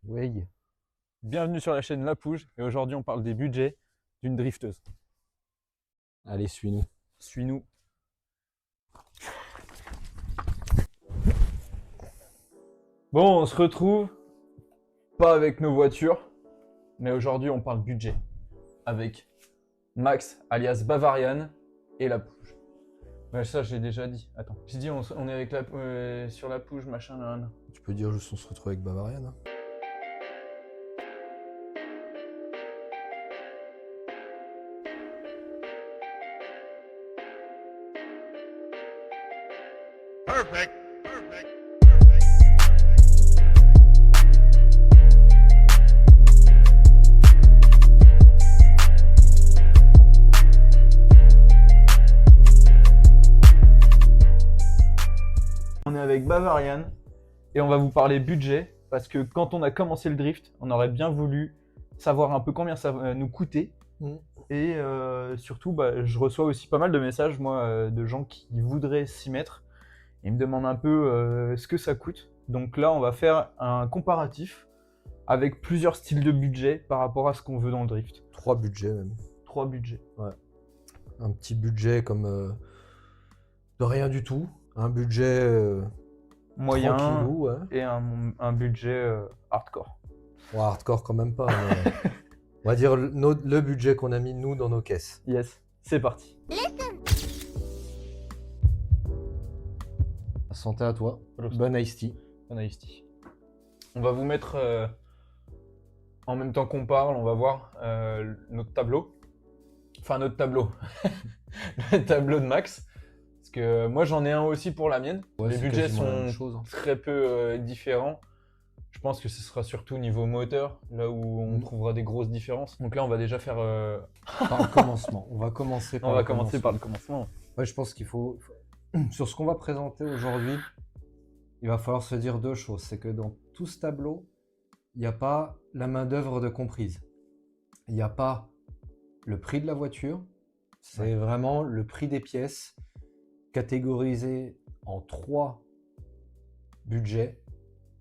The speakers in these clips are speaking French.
Oui. Bienvenue sur la chaîne La Pouge et aujourd'hui on parle des budgets d'une drifteuse. Allez, suis-nous. Suis-nous. Bon, on se retrouve, pas avec nos voitures, mais aujourd'hui on parle budget avec Max alias Bavarian et La Pouge. Ouais, ça j'ai déjà dit. Attends, j'ai dit on est avec sur La Pouge, machin, nan, nan. Tu peux dire juste on se retrouve avec Bavarian. Hein. Perfect. Perfect. On est avec Bavarian et on va vous parler budget parce que quand on a commencé le drift, on aurait bien voulu savoir un peu combien ça va nous coûter. Et surtout, je reçois aussi pas mal de messages, moi, de gens qui voudraient s'y mettre. Ils me demandent un peu ce que ça coûte. Donc là, on va faire un comparatif avec plusieurs styles de budget par rapport à ce qu'on veut dans le drift. 3 budgets même. 3 budgets. Un petit budget comme de rien du tout. Un budget Moyen tranquillou. Ouais. et un budget hardcore. Ouais, hardcore quand même pas. Mais on va dire le budget qu'on a mis nous dans nos caisses. Yes, c'est parti. Santé à toi. Prost. Bon iced tea. On a ici. On va vous mettre en même temps qu'on parle, on va voir notre tableau. Enfin, notre tableau. Le tableau de Max. Parce que moi, j'en ai un aussi pour la mienne. Ouais, Les c'est budgets quasiment la même sont chose, hein. très peu différents. Je pense que ce sera surtout niveau moteur, là où on trouvera des grosses différences. Donc là, on va déjà faire. Par le commencement. On va commencer par On le va commencer par le commencement. commencement. Ouais, je pense qu'il faut. Sur ce qu'on va présenter aujourd'hui, il va falloir se dire deux choses. C'est que dans tout ce tableau, il n'y a pas la main-d'œuvre de comprise. Il n'y a pas le prix de la voiture. C'est vraiment le prix des pièces catégorisé en 3 budgets.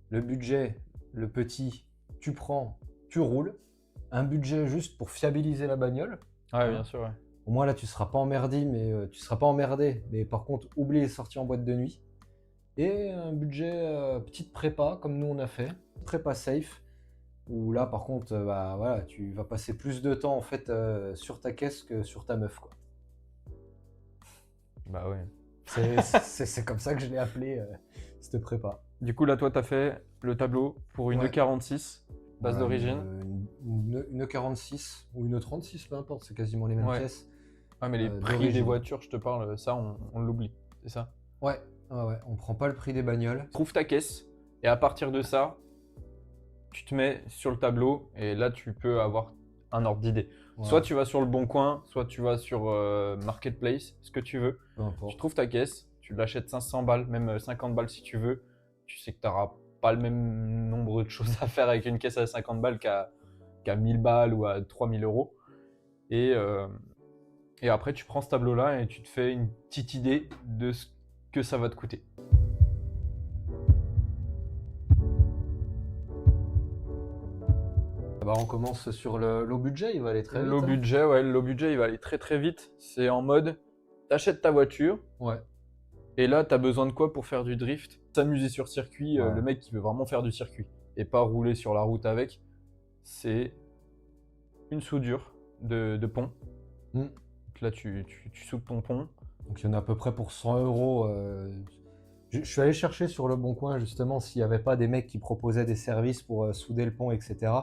Le budget, le petit, tu prends, tu roules. Un budget juste pour fiabiliser la bagnole. Ouais, bien sûr, ouais. Au moins là, tu ne seras pas emmerdé, mais par contre, oublie les sorties en boîte de nuit. Et un budget petite prépa, comme nous on a fait, prépa safe, où là par contre, voilà, tu vas passer plus de temps en fait sur ta caisse que sur ta meuf, quoi. Bah ouais. C'est comme ça que je l'ai appelé cette prépa. Du coup, là, toi, t'as fait le tableau pour une Ouais. E46, base Voilà, d'origine. une 46 ou une 36, peu importe, c'est quasiment les mêmes Ouais. pièces. Ah, mais les prix des d'origine. voitures, je te parle, ça, on l'oublie. C'est ça. Ouais, on prend pas le prix des bagnoles. Trouve ta caisse et à partir de ça, tu te mets sur le tableau et là, tu peux avoir un ordre d'idée. Voilà, Soit tu vas sur le Bon Coin, soit tu vas sur Marketplace, ce que tu veux. peu importe. Tu trouves ta caisse, tu l'achètes 500 balles, même 50 balles si tu veux. Tu sais que tu n'auras pas le même nombre de choses à faire avec une caisse à 50 balles qu'à 1000 balles ou à 3000 euros. Et après, tu prends ce tableau-là et tu te fais une petite idée de ce que ça va te coûter. On commence sur le low budget, il va aller très vite. Low budget, ouais, le low budget, il va aller très très vite. C'est en mode, t'achètes ta voiture, Ouais. et là, t'as besoin de quoi pour faire du drift? S'amuser sur circuit, Ouais. le mec qui veut vraiment faire du circuit, et pas rouler sur la route avec, c'est une soudure de pont. Donc là, tu soudes ton pont. Donc il y en a à peu près pour 100 euros. Je suis allé chercher sur le Bon Coin justement s'il n'y avait pas des mecs qui proposaient des services pour souder le pont, etc.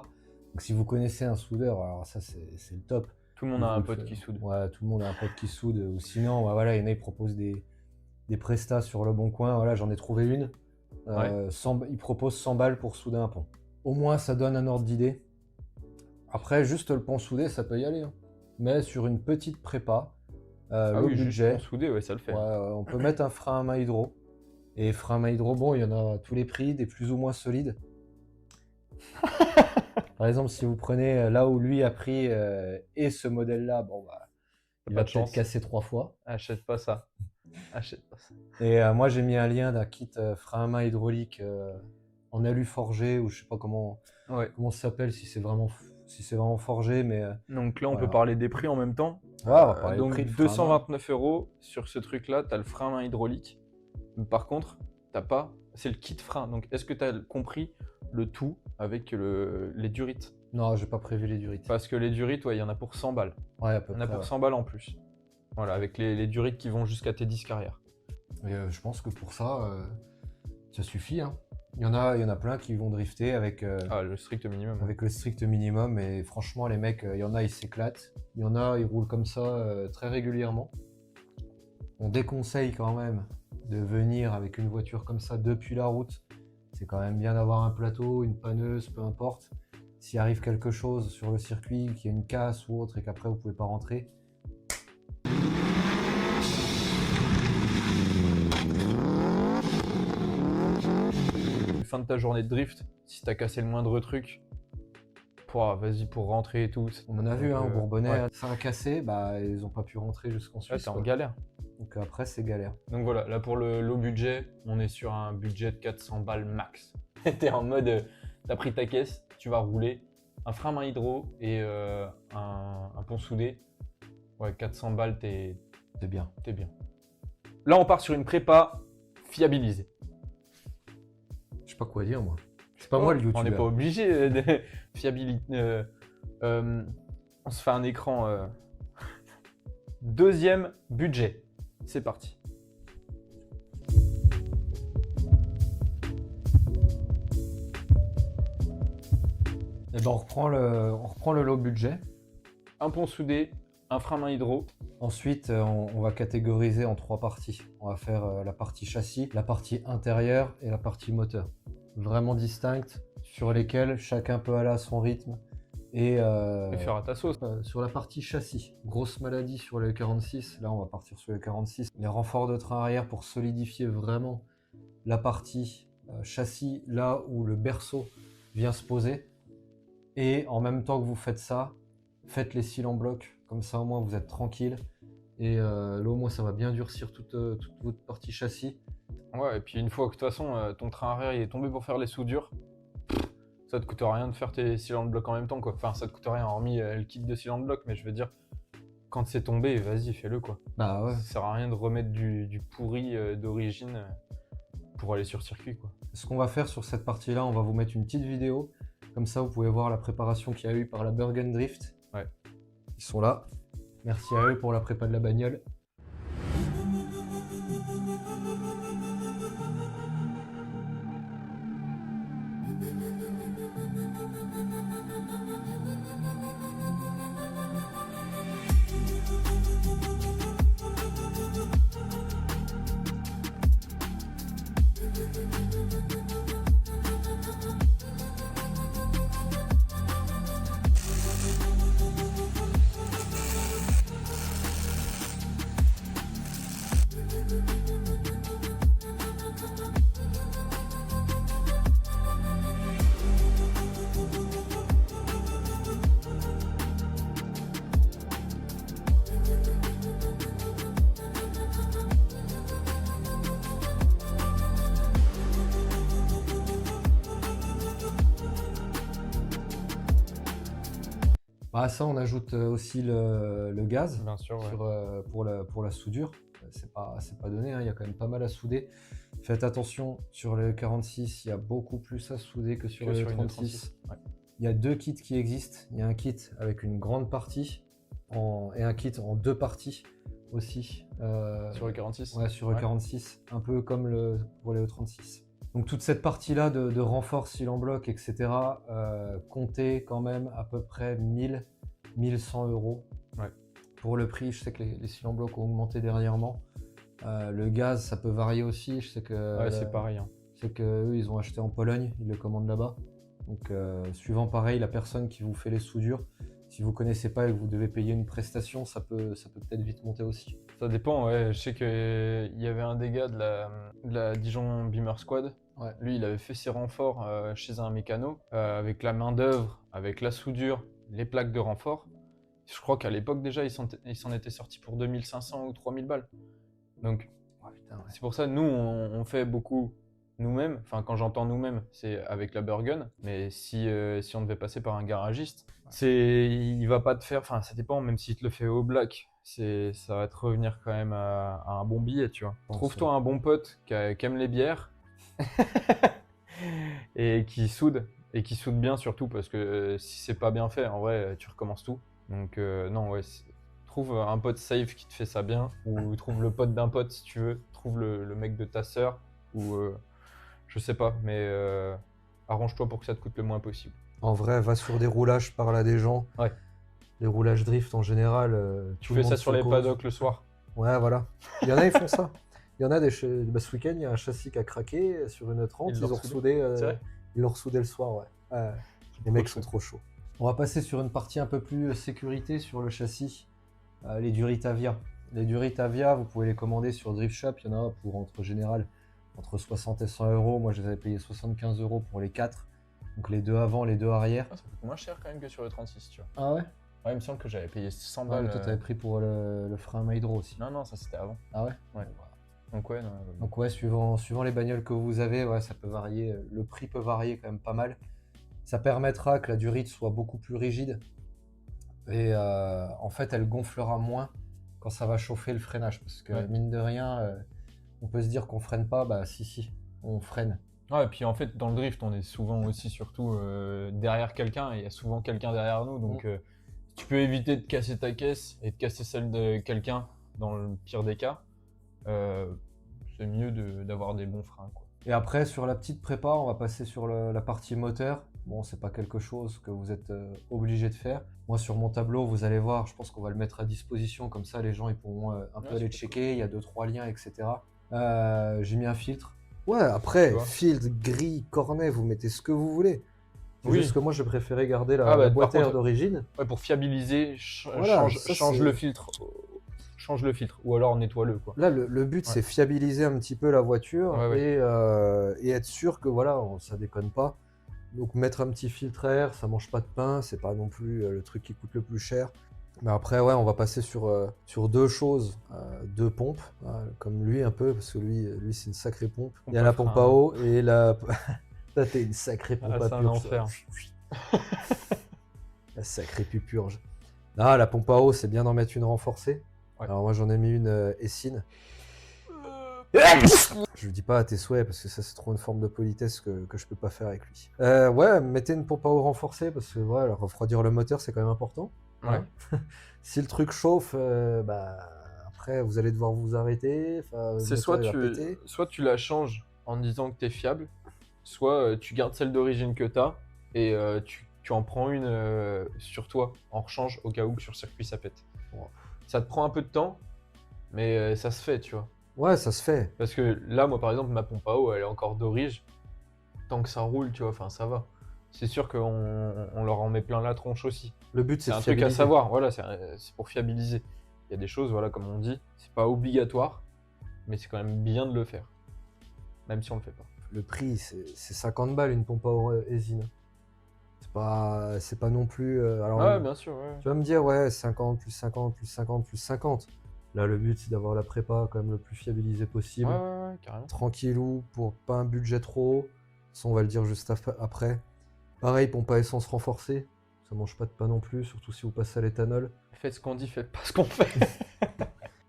Donc si vous connaissez un soudeur, alors ça c'est le top. Tout le monde a un pote qui soude. Ouais, tout le monde a un pote qui soude. Ou sinon, voilà, il y en a, ils proposent des prestats sur le Bon Coin. Voilà, j'en ai trouvé une. Ils proposent 100 balles pour souder un pont. Au moins, ça donne un ordre d'idée. Après, juste le pont soudé, ça peut y aller, hein. Mais sur une petite prépa, Ah low oui, juste budget, pont soudé, ouais, ça le fait. on peut mettre un frein à main hydro. Et frein à main hydro, bon, il y en a à tous les prix, des plus ou moins solides. Par exemple, si vous prenez là où lui a pris et ce modèle-là, il pas va de chance. peut-être casser 3 fois. Achète pas ça. Achète pas ça. Et moi, j'ai mis un lien d'un kit frein à main hydraulique en alu forgé, ou je sais pas comment ça s'appelle, si c'est vraiment forgé, mais Donc là, on Voilà. peut parler des prix en même temps. ouais, on va parler Donc prix de frein à main. 229 € sur ce truc-là, tu as le frein à main hydraulique. Par contre, t'as pas. C'est le kit frein. Donc est-ce que tu as compris le tout avec les durites? Non, j'ai pas prévu les durites. Parce que les durites, ouais, il y en a pour 100 balles. Ouais, à peu Il y en a près. pour 100 balles en plus. Voilà, avec les durites qui vont jusqu'à tes disques arrière. Et je pense que pour ça, ça suffit, hein. Il y en a plein qui vont drifter avec, Ah, le strict minimum. avec le strict minimum, et franchement, les mecs, il y en a, ils s'éclatent. Il y en a, ils roulent comme ça très régulièrement. On déconseille quand même de venir avec une voiture comme ça depuis la route. C'est quand même bien d'avoir un plateau, une panneuse, peu importe. S'il arrive quelque chose sur le circuit, qu'il y a une casse ou autre, et qu'après vous pouvez pas rentrer, Fin de ta journée de drift, si t'as cassé le moindre truc, vas-y pour rentrer et tout. on en a vu, Donc, hein, au Bourbonnais, ouais. ça a cassé, bah ils ont pas pu rentrer jusqu'en Là, Suisse, t'es en quoi. galère. Donc après, c'est galère. Donc voilà, là pour le low budget, on est sur un budget de 400 balles max. T'es en mode, t'as pris ta caisse, tu vas rouler, un frein main hydro et un pont soudé. Ouais, 400 balles, t'es C'est bien. bien. Là, on part sur une prépa fiabilisée. Je sais pas quoi dire, moi. C'est pas moi le On n'est youtubeur. pas obligé de fiabilité. On se fait un écran. Deuxième budget. C'est parti. Et ben on reprend le low budget. Un pont soudé, un frein main hydro. Ensuite, on va catégoriser en 3 parties. On va faire la partie châssis, la partie intérieure et la partie moteur. Vraiment distinctes, sur lesquelles chacun peut aller à son rythme. Et faire à ta sauce. sur la partie châssis, grosse maladie sur le 46. Là, on va partir sur le 46. Les renforts de train arrière pour solidifier vraiment la partie châssis, là où le berceau vient se poser. Et en même temps que vous faites ça, faites les cils en bloc. Comme ça, au moins, vous êtes tranquille. Et là, au moins, ça va bien durcir toute votre partie châssis. Ouais, et puis une fois que de toute façon ton train arrière il est tombé pour faire les soudures, ça te coûte rien de faire tes cylindres blocs en même temps, quoi. Enfin, ça te coûte rien, hormis le kit de cylindres blocs, mais je veux dire, quand c'est tombé, vas-y, fais-le, quoi. Bah ouais. Ça sert à rien de remettre du pourri d'origine pour aller sur circuit, quoi. Ce qu'on va faire sur cette partie-là, on va vous mettre une petite vidéo. Comme ça, vous pouvez voir la préparation qu'il y a eu par la Bergen Drift. Ouais. Ils sont là. Merci à eux pour la prépa de la bagnole. Bah ça, on ajoute aussi le gaz Bien sûr, ouais. pour la soudure. C'est pas donné, hein, il y a quand même pas mal à souder. Faites attention, sur le 46, il y a beaucoup plus à souder que sur Que le sur une 36. Ouais. Il y a 2 kits qui existent. Il y a un kit avec une grande partie et un kit en 2 parties aussi. Sur le 46. Ouais, sur le 46, un peu comme pour les E36. Donc toute cette partie-là de renfort, cils en bloc, etc., comptez quand même à peu près 1100 €. Ouais. Pour le prix, je sais que les cils en bloc ont augmenté dernièrement. Le gaz, ça peut varier aussi. Je sais que Ouais, c'est pareil, hein. eux, ils ont acheté en Pologne, ils le commandent là-bas. Donc suivant pareil la personne qui vous fait les soudures, si vous connaissez pas et que vous devez payer une prestation, ça peut peut-être vite monter aussi. Ça dépend, ouais. Je sais qu'il y avait un des gars de la Dijon Beamer Squad. Ouais. Lui, il avait fait ses renforts chez un mécano, avec la main-d'œuvre, avec la soudure, les plaques de renfort. Je crois qu'à l'époque, déjà, il s'en était sorti pour 2500 ou 3000 balles. Donc, Oh, putain, ouais. c'est pour ça, nous, on fait beaucoup nous-mêmes, enfin quand j'entends nous-mêmes, c'est avec la Burgun, mais si on devait passer par un garagiste, il va pas te faire, enfin ça dépend, même s'il te le fait au black, ça va te revenir quand même à un bon billet, tu vois. pense, Trouve-toi un bon pote qui aime les bières et qui soude bien surtout, parce que si c'est pas bien fait, en vrai, tu recommences tout. Donc non, ouais, trouve un pote safe qui te fait ça bien, ou trouve le pote d'un pote si tu veux, trouve le mec de ta sœur, ou je sais pas, mais arrange-toi pour que ça te coûte le moins possible. En vrai, va sur des roulages, parle à des gens. Ouais. Les roulages drift en général. Tu tout le fais ça monde sur se les cause. paddocks le soir. Ouais, voilà. Il y en a, ils font ça. Il y en a ce week-end, il y a un châssis qui a craqué sur une 30. Ils Ils l'ont l'ont ressoudé. ressoudé, C'est vrai ils l'ont ressoudé le soir, ouais. Les mecs sont trop chauds. On va passer sur une partie un peu plus sécurité sur le châssis. Les Duritavia. Les Duritavia, vous pouvez les commander sur Drift Shop. Il y en a pour entre 60 et 100 euros. Moi, je les avais payés 75 euros pour les 4. Donc les deux avant, les deux arrière. Ah, ça coûte moins cher quand même que sur le 36, tu vois. Ah ouais? Ouais, il me semble que j'avais payé 100 Ouais, balles. mais toi, t'avais pris pour le frein Maidro aussi. Non, ça c'était avant. Ah ouais? Ouais. Donc ouais, non. Donc ouais, suivant les bagnoles que vous avez, ouais, ça peut varier. Le prix peut varier quand même pas mal. Ça permettra que la durite soit beaucoup plus rigide. Et en fait, elle gonflera moins quand ça va chauffer le freinage. Parce que Ouais. mine de rien, on peut se dire qu'on freine pas. Bah si, on freine. Ouais, et puis en fait, dans le drift, on est souvent aussi surtout derrière quelqu'un, et il y a souvent quelqu'un derrière nous. Donc si tu peux éviter de casser ta caisse et de casser celle de quelqu'un, dans le pire des cas, c'est mieux d'avoir des bons freins, quoi. Et après, sur la petite prépa, on va passer sur la partie moteur. Bon, c'est pas quelque chose que vous êtes obligé de faire. Moi, sur mon tableau, vous allez voir, je pense qu'on va le mettre à disposition. Comme ça, les gens ils pourront un peu aller checker. Il y a 2-3 liens, etc. J'ai mis un filtre. Ouais, après, filtre, gris, cornet, vous mettez ce que vous voulez. C'est juste que moi, j'ai préféré garder la boîte air d'origine. Ouais, pour fiabiliser, Voilà, change le filtre. Change le filtre, ou alors nettoie-le, quoi. Là, le but, c'est fiabiliser un petit peu la voiture et être sûr que voilà, ça déconne pas. Donc mettre un petit filtre à air, ça mange pas de pain, c'est pas non plus le truc qui coûte le plus cher. Mais après, ouais, on va passer sur deux choses, deux pompes, comme lui un peu, parce que lui c'est une sacrée pompe. Il y a la pompe à eau et la... Là, t'es une sacrée pompe à purge. C'est un enfer. La sacrée pupurge. Ah, la pompe à eau, c'est bien d'en mettre une renforcée. Ouais. Alors moi, j'en ai mis une Essine. Je le dis pas à tes souhaits parce que ça c'est trop une forme de politesse que je peux pas faire avec lui. Ouais, mettez une pompe à eau renforcée parce que ouais, refroidir le moteur c'est quand même important. Ouais. Si le truc chauffe, après vous allez devoir vous arrêter. C'est soit tu la changes en disant que t'es fiable, soit tu gardes celle d'origine que t'as et tu en prends une sur toi en rechange au cas où sur circuit ça pète. Wow. Ça te prend un peu de temps, mais ça se fait, tu vois. Ouais, ça se fait. Parce que là, moi, par exemple, ma pompe à eau, elle est encore d'origine. Tant que ça roule, tu vois, enfin, ça va. C'est sûr qu'on leur en met plein la tronche aussi. Le but, c'est un truc à savoir. Voilà, c'est pour fiabiliser. Il y a des choses, voilà, comme on dit, c'est pas obligatoire, mais c'est quand même bien de le faire. Même si on le fait pas. Le prix, c'est 50 balles une pompe à eau Essine. C'est pas non plus... alors, ouais, bien sûr. Ouais. Tu vas me dire, ouais, 50 plus 50 plus 50 plus 50. Là, le but, c'est d'avoir la prépa quand même le plus fiabilisé possible. Ouais, carrément. Tranquillou, pour pas un budget trop haut. Ça, on va le dire juste après. Pareil, pompe à essence renforcée. Ça mange pas de pain non plus, surtout si vous passez à l'éthanol. Faites ce qu'on dit, faites pas ce qu'on fait.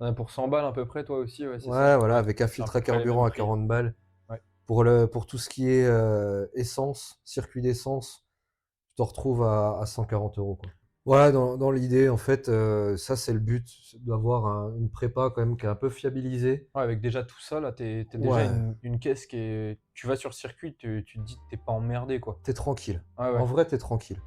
On a pour 100 balles à peu près, toi aussi. Ouais, ça. Voilà, avec un filtre à carburant à 40 balles. Ouais. Pour tout ce qui est essence, circuit d'essence, tu te retrouves à 140 euros, quoi. Ouais, dans l'idée, en fait, ça c'est le but, d'avoir une prépa quand même qui est un peu fiabilisée. Ouais, avec déjà tout ça, là, t'es déjà une caisse qui est... Tu vas sur le circuit, tu te dis que t'es pas emmerdé, quoi. T'es tranquille. Ouais. En vrai, t'es tranquille.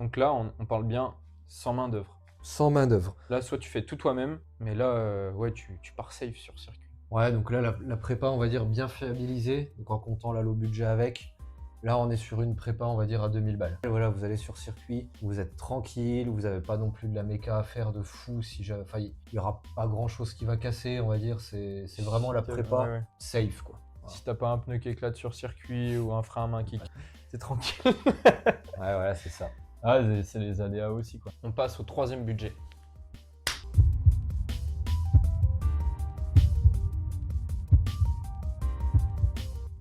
Donc là, on parle bien sans main d'œuvre. Sans main d'œuvre. Là, soit tu fais tout toi-même, mais là, ouais, tu pars safe sur le circuit. Ouais, donc là, la prépa, on va dire bien fiabilisée, donc en comptant là, le budget avec. Là, on est sur une prépa, on va dire, à 2000 balles. Et voilà, vous allez sur circuit, vous êtes tranquille, vous n'avez pas non plus de la méca à faire de fou. Enfin, il n'y aura pas grand-chose qui va casser, on va dire. C'est vraiment la prépa safe, quoi. Voilà. Si t'as pas un pneu qui éclate sur circuit ou un frein à main qui... T'es tranquille. Ouais, voilà, c'est ça. Ah, c'est les aléas aussi, quoi. On passe au 3e budget.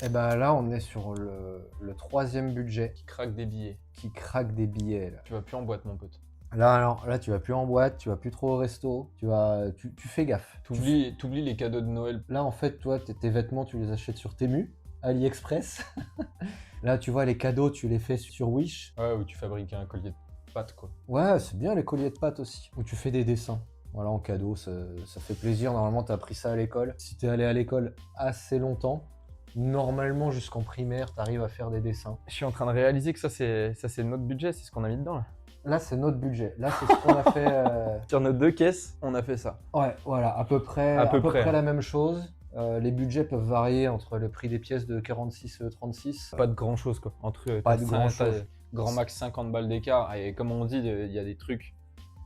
Et ben là, on est sur le troisième budget Qui craque des billets. qui craque des billets. Là. Tu vas plus en boîte, mon pote. Là, alors, là, tu vas plus en boîte, tu vas plus trop au resto, tu fais gaffe. T'oublies les cadeaux de Noël. Là, en fait, toi, tes vêtements, tu les achètes sur Temu, AliExpress. Là, tu vois, les cadeaux, tu les fais sur Wish. Ouais, où tu fabriques un collier de pâtes, quoi. Ouais, c'est bien les colliers de pâtes aussi. Où tu fais des dessins. Voilà, en cadeau, ça fait plaisir. Normalement, tu as appris ça à l'école. Si tu es allé à l'école assez longtemps, normalement, jusqu'en primaire, tu arrives à faire des dessins. Je suis en train de réaliser que ça, c'est notre budget, c'est ce qu'on a mis dedans, là. Là, c'est notre budget. Là, c'est ce qu'on a fait. Sur nos 2 caisses, on a fait ça. Ouais, voilà, à peu près la même chose. Les budgets peuvent varier entre le prix des pièces de 46-36. Pas de grand chose, quoi. Pas de grand-chose. Grand max 50 balles d'écart. Et comme on dit, il y a des trucs,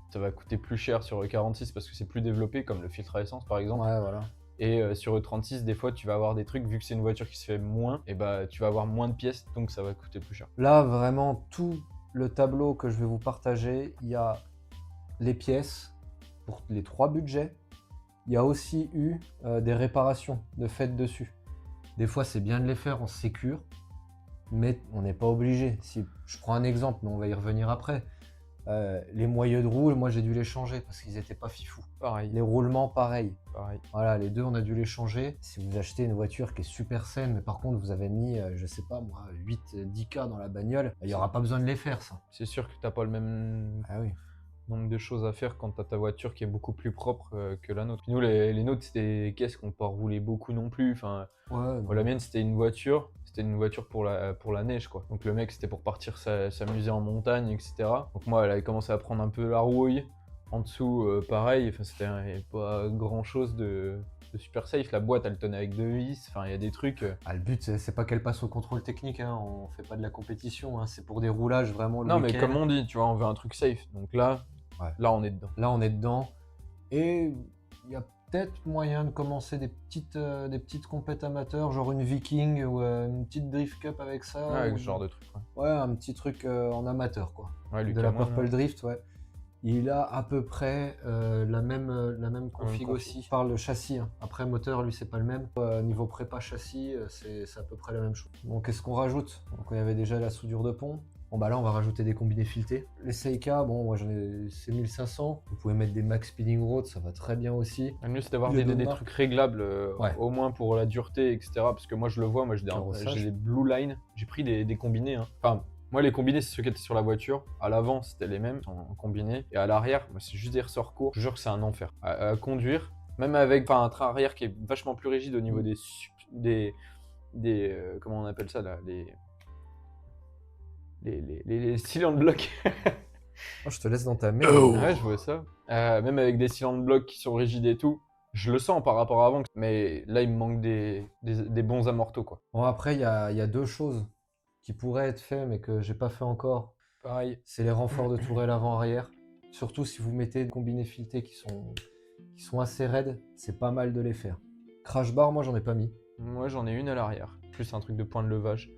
ça va coûter plus cher sur E46 parce que c'est plus développé, comme le filtre à essence par exemple. Ouais, voilà. Et sur E36, des fois, tu vas avoir des trucs, vu que c'est une voiture qui se fait moins, et bah tu vas avoir moins de pièces, donc ça va coûter plus cher. Là, vraiment, tout le tableau que je vais vous partager, il y a les pièces pour les 3 budgets. Il y a aussi eu des réparations de fait dessus. Des fois, c'est bien de les faire en sécure, mais on n'est pas obligé. Si je prends un exemple, mais on va y revenir après. Les moyeux de roue, moi j'ai dû les changer parce qu'ils n'étaient pas fifous. Pareil. Les roulements, pareil. Pareil. Voilà, les deux, on a dû les changer. Si vous achetez une voiture qui est super saine, mais par contre vous avez mis, je sais pas moi, 8-10K dans la bagnole, il n'y aura pas besoin de les faire, ça. C'est sûr que t'as pas le même Ah oui. nombre de choses à faire quand t'as ta voiture qui est beaucoup plus propre que la nôtre. Puis nous, les nôtres, c'était des caisses qu'on peut pas rouler beaucoup non plus. Enfin, Ouais, la mienne, c'était une voiture pour la neige, quoi. Donc le mec, c'était pour partir s'amuser en montagne, etc. Donc moi, elle avait commencé à prendre un peu la rouille. En dessous, pareil, enfin, c'était pas grand chose de super safe. La boîte, elle tenait avec 2 vis. Enfin, il y a des trucs. Ah, le but, c'est pas qu'elle passe au contrôle technique, hein. On fait pas de la compétition, hein. C'est pour des roulages vraiment le Non, mais week-end. comme on dit, tu vois, on veut un truc safe. Donc là, Ouais. là, on est dedans. Là, on est dedans. Et il y a peut-être moyen de commencer des petites compètes amateurs, genre une Viking ou une petite Drift Cup avec ça. Ouais, avec ou- ce genre de truc. Ouais, Ouais, un petit truc en amateur, quoi. Ouais, De Lucas la Moine, Purple Drift, ouais. Il a à peu près la même config config. aussi. Je parle de châssis, hein. Après, moteur, lui, c'est pas le même. Niveau prépa châssis, c'est à peu près la même chose. Donc, qu'est-ce qu'on rajoute? Donc, il y avait déjà la soudure de pont. Bon, bah là, on va rajouter des combinés filetés. Les Seika, bon, moi, c'est 1500. Vous pouvez mettre des Max Speeding Road, ça va très bien aussi. Le mieux, c'est d'avoir Le des Donmark. trucs réglables, Ouais. au moins pour la dureté, etc. Parce que moi, je le vois, moi, Carrossage. j'ai des Blue Line. J'ai pris des combinés. Hein. Enfin, moi, les combinés, c'est ceux qui étaient sur la voiture. À l'avant, c'était les mêmes, en combiné. Et à l'arrière, moi, c'est juste des ressorts courts. Je jure que c'est un enfer. À conduire, même avec un train arrière qui est vachement plus rigide au niveau des comment on appelle ça, là, les cylindres blocs. Oh, je te laisse dans ta merde. Ouais, je vois ça. Même avec des cylindres blocs qui sont rigides et tout, je le sens par rapport à avant. Mais là, il me manque des bons amortos, quoi. Bon, après, il y a 2 choses qui pourraient être faites, mais que j'ai pas fait encore. Pareil. C'est les renforts de tourelle avant-arrière. Surtout si vous mettez des combinés filetés qui sont assez raides, c'est pas mal de les faire. Crash bar, moi, j'en ai pas mis. Moi, j'en ai une à l'arrière. Plus un truc de point de levage.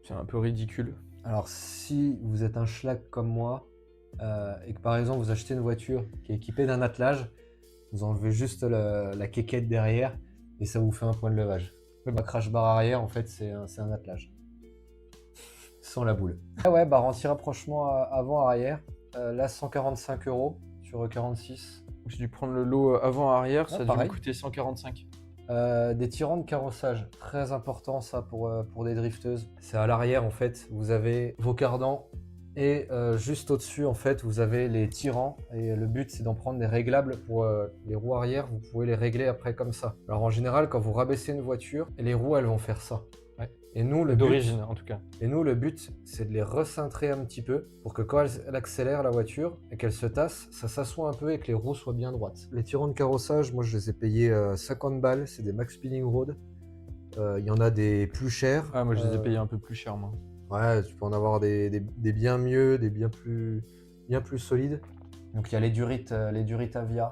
C'est un peu ridicule. Alors, si vous êtes un schlag comme moi, et que par exemple vous achetez une voiture qui est équipée d'un attelage, vous enlevez juste la quéquette derrière et ça vous fait un point de levage. Le crash bar arrière, en fait, c'est un attelage. Sans la boule. Ah ouais, bah anti-rapprochement avant-arrière. Là, 145 € sur E46. J'ai dû prendre le lot avant-arrière, ça a dû pareil. me coûter 145. Des tirants de carrossage, très important ça pour des drifteuses. C'est à l'arrière en fait, vous avez vos cardans et juste au-dessus en fait vous avez les tirants et le but c'est d'en prendre des réglables pour les roues arrière, vous pouvez les régler après comme ça. Alors en général quand vous rabaissez une voiture, les roues elles vont faire ça. Ouais. Et nous le D'origine en tout cas. Et nous, le but, c'est de les recentrer un petit peu pour que quand elle accélère la voiture et qu'elle se tasse, ça s'assoit un peu et que les roues soient bien droites. Les tirants de carrossage, moi, je les ai payés 50 balles. C'est des Max Speeding Road. Il y en a des plus chers. Ah, moi je les ai payés un peu plus cher, moi. Ouais, tu peux en avoir des bien mieux, des bien plus solides. Donc il y a les Durit Avia.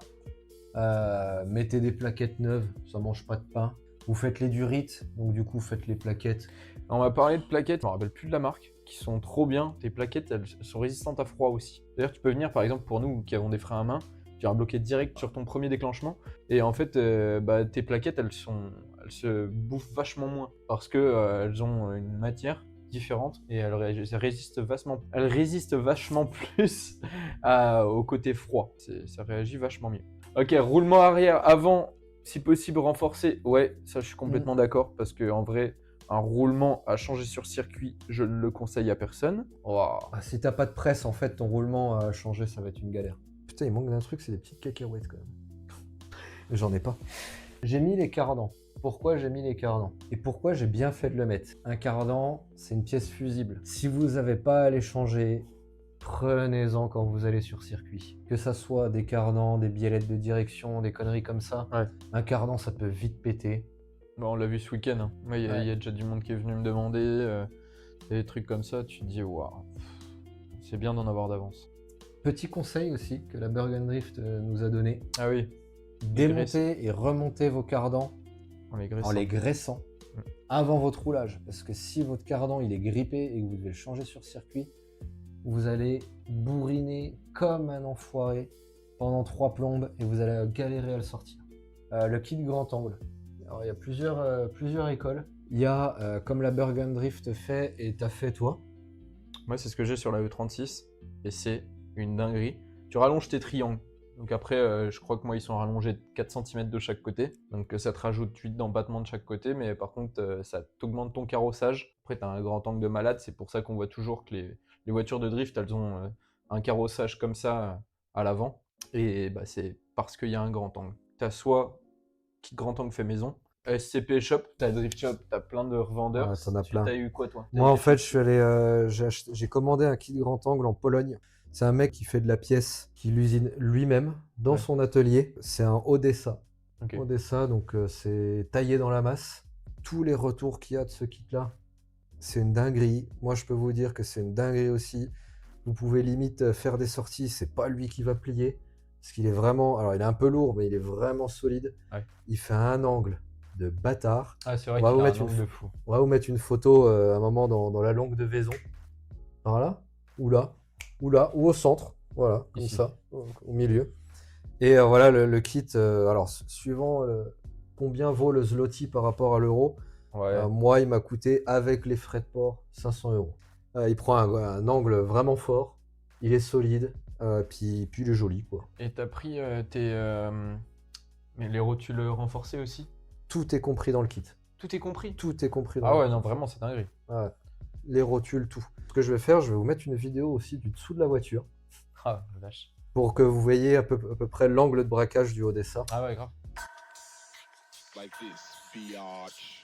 Mettez des plaquettes neuves, ça mange pas de pain. Vous faites les Durit, donc du coup faites les plaquettes. On m'a parlé de plaquettes, je me rappelle plus de la marque, qui sont trop bien. Tes plaquettes, elles sont résistantes à froid aussi. D'ailleurs, tu peux venir, par exemple, pour nous qui avons des freins à main, tu vas bloquer direct sur ton premier déclenchement. Et en fait, tes plaquettes, elles sont elles se bouffent vachement moins parce que elles ont une matière différente et elles résistent vachement plus au côté froid. Ça réagit vachement mieux. Ok, roulement arrière avant, si possible renforcé. Ouais, ça je suis complètement d'accord parce que en vrai, un roulement à changer sur circuit, je ne le conseille à personne. Wow. Ah, si t'as pas de presse, en fait, ton roulement à changer, ça va être une galère. Putain, il manque d'un truc, c'est des petites cacahuètes quand même. J'en ai pas. J'ai mis les cardans. Pourquoi j'ai mis les cardans? Et pourquoi j'ai bien fait de le mettre? Un cardan, c'est une pièce fusible. Si vous n'avez pas à les changer, prenez-en quand vous allez sur circuit. Que ça soit des cardans, des biellettes de direction, des conneries comme ça. Ouais. Un cardan, ça peut vite péter. Bon, on l'a vu ce week-end. Hein. Moi, il y a déjà du monde qui est venu me demander des trucs comme ça. Tu te dis, waouh, c'est bien d'en avoir d'avance. Petit conseil aussi que la Bergen Drift nous a donné. Ah oui. Démontez et remontez vos cardans En les graissant. avant votre roulage. Parce que si votre cardan il est grippé et que vous devez le changer sur circuit, vous allez bourriner comme un enfoiré pendant 3 plombes et vous allez galérer à le sortir. Le kit grand angle. Alors il y a plusieurs écoles. Il y a comme la Bergen Drift fait et t'as fait toi. Moi, c'est ce que j'ai sur la E36 et c'est une dinguerie. Tu rallonges tes triangles. Donc après, je crois que moi, ils sont rallongés de 4 cm de chaque côté. Donc ça te rajoute 8 d'empattement de chaque côté. Mais par contre, ça t'augmente ton carrossage. Après, tu as un grand angle de malade. C'est pour ça qu'on voit toujours que les voitures de drift, elles ont un carrossage comme ça à l'avant. Et bah, c'est parce qu'il y a un grand angle. Tu as soit kit grand angle fait maison, SCP Shop, tu as Drift Shop, tu as plein de revendeurs. Ouais, t'en as plein. Tu as eu quoi, toi? Moi, en fait, je suis allé, j'ai commandé un kit grand angle en Pologne. C'est un mec qui fait de la pièce, qui l'usine lui-même dans son atelier. C'est un Odessa. Ok. Odessa, donc c'est taillé dans la masse. Tous les retours qu'il y a de ce kit-là, c'est une dinguerie. Moi, je peux vous dire que c'est une dinguerie aussi. Vous pouvez limite faire des sorties, c'est pas lui qui va plier. Parce qu'il est vraiment. Alors, il est un peu lourd, mais il est vraiment solide. Ouais. Il fait un angle de bâtard. Ah, c'est vrai On va qu'il vous a un mettre angle de fou. On va vous mettre une photo à un moment dans la longue de Vaison. Par là, ou là, ou au centre. Voilà, comme Ici. ça, au milieu. Et voilà le kit. Alors, suivant combien vaut le zloty par rapport à l'euro, Ouais. moi, il m'a coûté avec les frais de port 500 euros. Il prend un angle vraiment fort. Il est solide. Puis il est joli, quoi. Et t'as pris mais les rotules renforcées aussi? Tout est compris dans le kit. Tout est compris? Tout est compris dans Ah le ouais, kit. non, vraiment, c'est dinguerie. Ouais. Les rotules, tout. Ce que je vais faire, je vais vous mettre une vidéo aussi du dessous de la voiture Ah, la vache. pour que vous voyez à peu près l'angle de braquage du Odessa. Ah ouais, grave. Like this, biatch.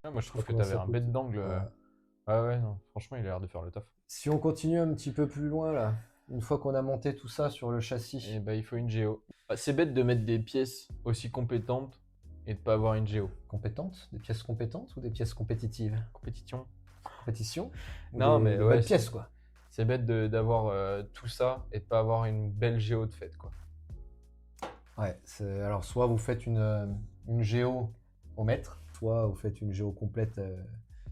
Ah, moi, je trouve que Comment t'avais ça un coûte. bête d'angle. Ouais. Ouais, non, franchement, il a l'air de faire le taf. Si on continue un petit peu plus loin là, une fois qu'on a monté tout ça sur le châssis, Et bah, il faut une géo. Bah, c'est bête de mettre des pièces aussi compétentes et de pas avoir une géo. compétentes, des pièces compétentes ou des pièces compétitives? Compétition. Compétition? Ou Non, des- mais des ouais, bonnes c'est- pièces quoi. C'est bête d'avoir tout ça et de pas avoir une belle géo de fête, quoi. Ouais, alors soit vous faites une géo au mètre, soit vous faites une géo complète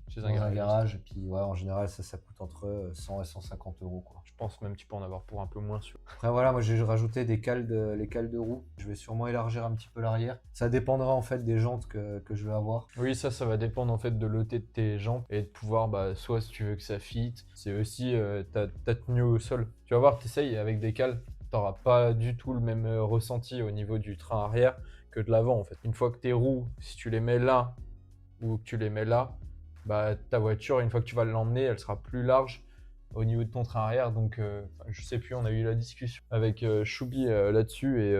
Chez dans un garage. Et puis ouais, en général, ça coûte entre 100 et 150 euros quoi. Je pense même que tu peux en avoir pour un peu moins sur. Après voilà, moi j'ai rajouté les cales de roue. Je vais sûrement élargir un petit peu l'arrière. Ça dépendra en fait des jantes que je vais avoir. Oui, ça va dépendre en fait de l'OT de tes jantes et de pouvoir, bah, soit si tu veux que ça fit, c'est aussi ta tenue au sol. Tu vas voir, t'essayes avec des cales, t'auras pas du tout le même ressenti au niveau du train arrière que de l'avant en fait. Une fois que tes roues, si tu les mets là ou que tu les mets là, bah ta voiture, une fois que tu vas l'emmener, elle sera plus large au niveau de ton train arrière. Donc, je sais plus, on a eu la discussion avec Choubi là-dessus et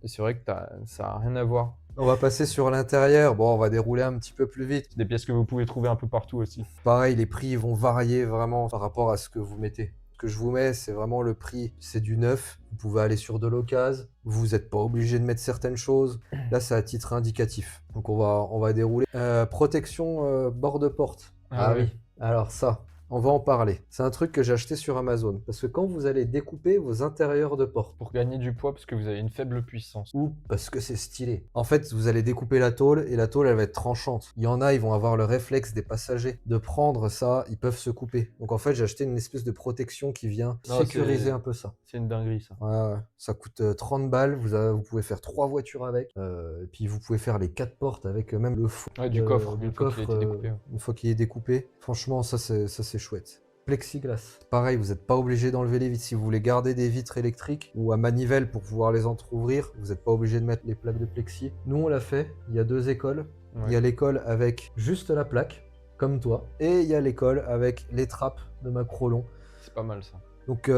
c'est vrai que ça a rien à voir. On va passer sur l'intérieur. Bon, on va dérouler un petit peu plus vite. Des pièces que vous pouvez trouver un peu partout aussi. Pareil, les prix vont varier vraiment par rapport à ce que vous mettez. Ce que je vous mets, c'est vraiment le prix. C'est du neuf. Vous pouvez aller sur de l'occasion. Vous n'êtes pas obligé de mettre certaines choses. Là, c'est à titre indicatif. Donc, on va dérouler. Protection bord de porte. Ah oui. Alors ça, On va en parler. C'est un truc que j'ai acheté sur Amazon. Parce que quand vous allez découper vos intérieurs de porte, Pour gagner du poids parce que vous avez une faible puissance. ou parce que c'est stylé. En fait, vous allez découper la tôle et la tôle, elle va être tranchante. Il y en a, ils vont avoir le réflexe des passagers de prendre ça, ils peuvent se couper. Donc en fait, j'ai acheté une espèce de protection qui vient Non, sécuriser un peu ça. C'est une dinguerie ça. Ouais, ouais. Ça coûte 30 balles, vous pouvez faire 3 voitures avec, et puis vous pouvez faire les 4 portes avec même le fond Ouais, du coffre, une fois qu'il a été découpé. une fois qu'il est découpé. Franchement, ça c'est chouette. Plexiglas. Pareil, vous n'êtes pas obligé d'enlever les vitres. Si vous voulez garder des vitres électriques ou à manivelle pour pouvoir les entrouvrir, vous n'êtes pas obligé de mettre les plaques de plexi. Nous, on l'a fait. Il y a 2 écoles. Ouais. Il y a l'école avec juste la plaque, comme toi, et il y a l'école avec les trappes de Macrolon. C'est pas mal ça. Donc,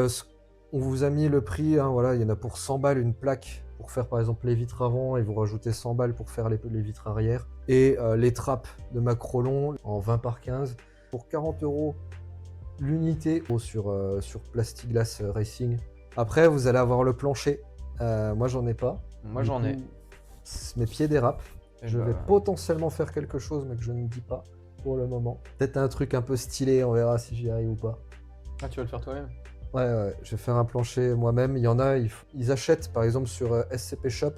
on vous a mis le prix, hein, voilà, il y en a pour 100 balles une plaque pour faire par exemple les vitres avant et vous rajoutez 100 balles pour faire les vitres arrière. Et les trappes de Macrolon en 20 par 15 pour 40 € l'unité sur Plastiglas Racing. Après, vous allez avoir le plancher. Moi, j'en ai pas. Moi Du j'en ai. coup, mes pieds dérapent. Et Je bah, vais potentiellement faire quelque chose, mais que je ne dis pas pour le moment. Peut-être un truc un peu stylé, on verra si j'y arrive ou pas. Ah, tu vas le faire toi-même? Ouais, je vais faire un plancher moi-même. Il y en a, ils achètent par exemple sur SCP Shop.